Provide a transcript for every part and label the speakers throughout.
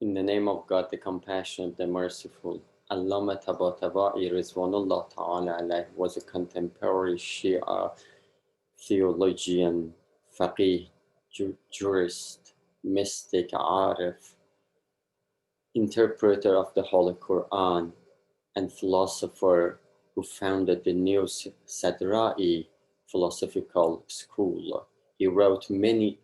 Speaker 1: In the name of God, the Compassionate, the Merciful. Allamah Tabataba'i Rizwanullah Ta'ala alayh was a contemporary Shia theologian, faqih, jurist, mystic, arif, interpreter of the Holy Quran, and philosopher who founded the New Sadrai philosophical school. He wrote many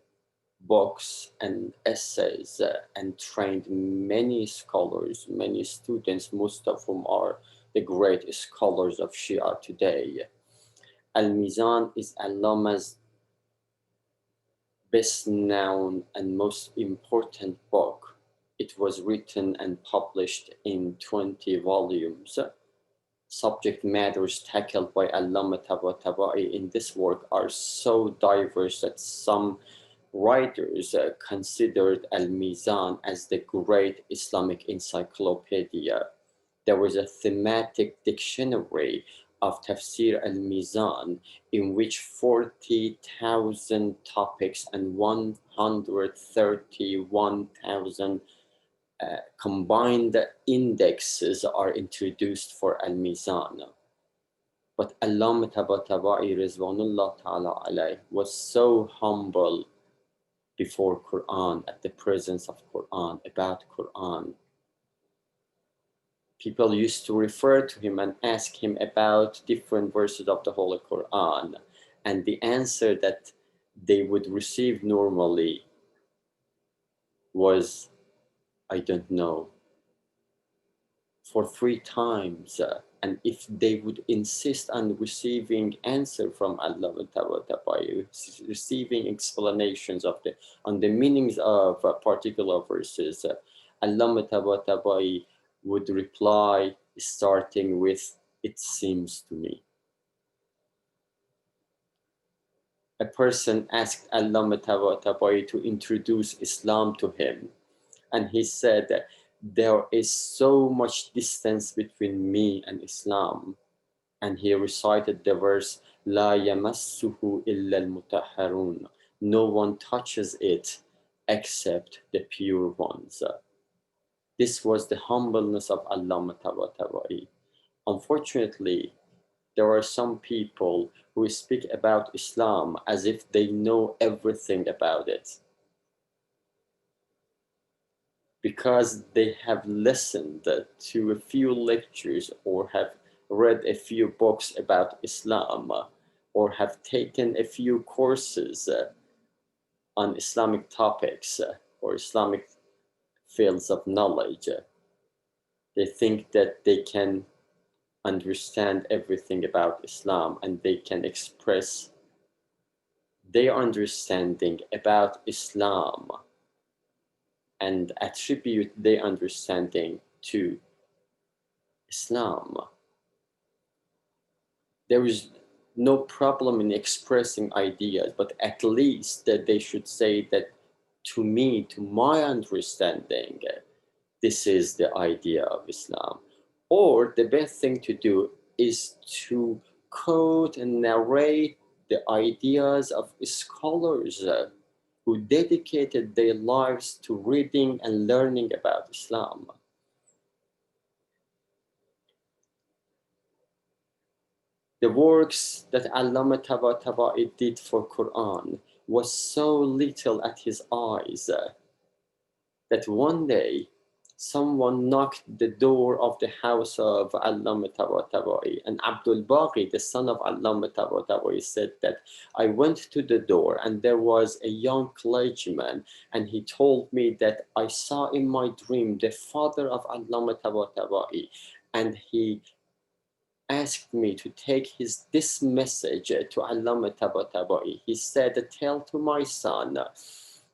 Speaker 1: books and essays and trained many scholars, many students, most of whom are the great scholars of Shia today. Al-Mizan is Allamah's best known and most important book. It was written and published in 20 volumes. Subject matters tackled by Allamah Tabataba'i in this work are so diverse that some writers considered Al-Mizan as the great Islamic encyclopedia. There was a thematic dictionary of Tafsir Al-Mizan in which 40,000 topics and 131,000 combined indexes are introduced for Al-Mizan. But Allamah Tabataba'i Rizwanullah Ta'ala alayh was so humble before Quran, at the presence of Quran, about Quran. People used to refer to him and ask him about different verses of the Holy Quran, and the answer that they would receive normally was, I don't know, for 3 times. And if they would insist on receiving answer from Allamah Tabataba'i, receiving explanations on the meanings of particular verses, Allamah Tabataba'i would reply starting with, "It seems to me." A person asked Allamah Tabataba'i to introduce Islam to him, and he said that there is so much distance between me and Islam. And he recited the verse, "La yamassuhu illa al-mutahharun." No one touches it except the pure ones. This was the humbleness of Allamah Tabataba'i. Unfortunately, there are some people who speak about Islam as if they know everything about it, because they have listened to a few lectures or have read a few books about Islam or have taken a few courses on Islamic topics or Islamic fields of knowledge. They think that they can understand everything about Islam and they can express their understanding about Islam and attribute their understanding to Islam. There is no problem in expressing ideas, but at least that they should say that to me, to my understanding, this is the idea of Islam. Or the best thing to do is to quote and narrate the ideas of scholars who dedicated their lives to reading and learning about Islam. The works that Allamah Tabataba'i did for Quran was so little at his eyes that one day someone knocked the door of the house of Allamah Tabataba'i, and Abdul Baqi, the son of Allamah Tabataba'i, said that I went to the door and there was a young clergyman, and he told me that I saw in my dream the father of Allamah Tabataba'i, and he asked me to take this message to Allamah Tabataba'i. He said, tell to my son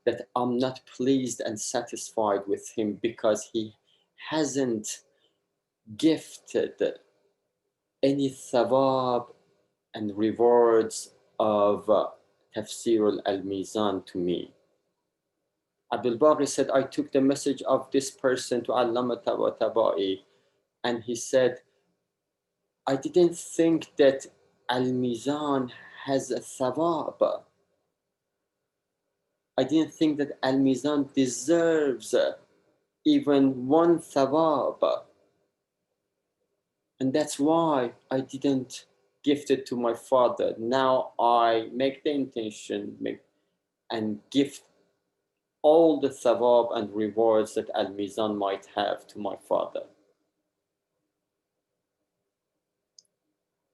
Speaker 1: that I'm not pleased and satisfied with him because he hasn't gifted any thawab and rewards of Tafsir al-Mizan to me. Abdul Baqi said, I took the message of this person to Allamah Tabataba'i, and he said, I didn't think that Al-Mizan has a thawab. I didn't think that Al-Mizan deserves even one thawab. And that's why I didn't gift it to my father. Now I make the intention and gift all the thawab and rewards that Al-Mizan might have to my father.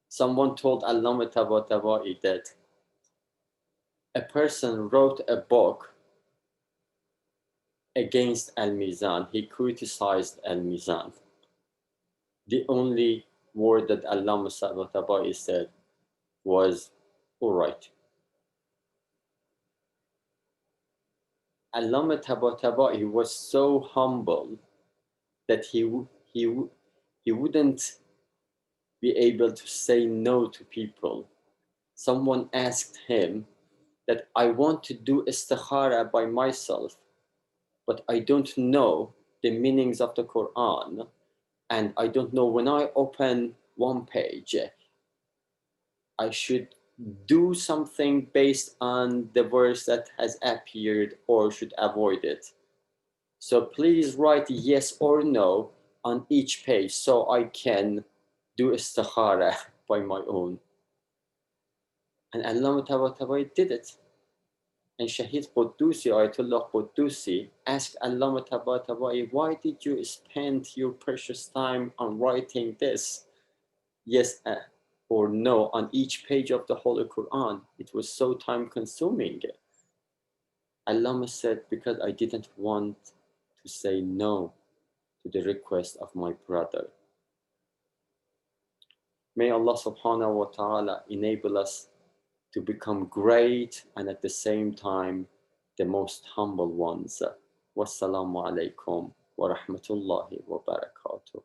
Speaker 1: Someone told Allamah Tabataba'i that a person wrote a book against Al-Mizan. He criticized Al-Mizan. The only word that Allamah Tabataba'i said was, all right. Allamah Tabataba'i was so humble that he wouldn't be able to say no to people. Someone asked him that I want to do istikhara by myself, but I don't know the meanings of the Quran, and I don't know when I open one page, I should do something based on the verse that has appeared or should avoid it. So please write yes or no on each page so I can do istikhara by my own. And Allamah Tabataba'i did it. And Shahid Quddusi, Ayatollah Quddusi, asked Allamah Tabataba'i, why did you spend your precious time on writing this? Yes or no on each page of the Holy Quran. It was so time consuming. Allamah said, because I didn't want to say no to the request of my brother. May Allah subhanahu wa ta'ala enable us to become great and at the same time the most humble ones. Wassalamu alaikum wa rahmatullahi wa barakatuh.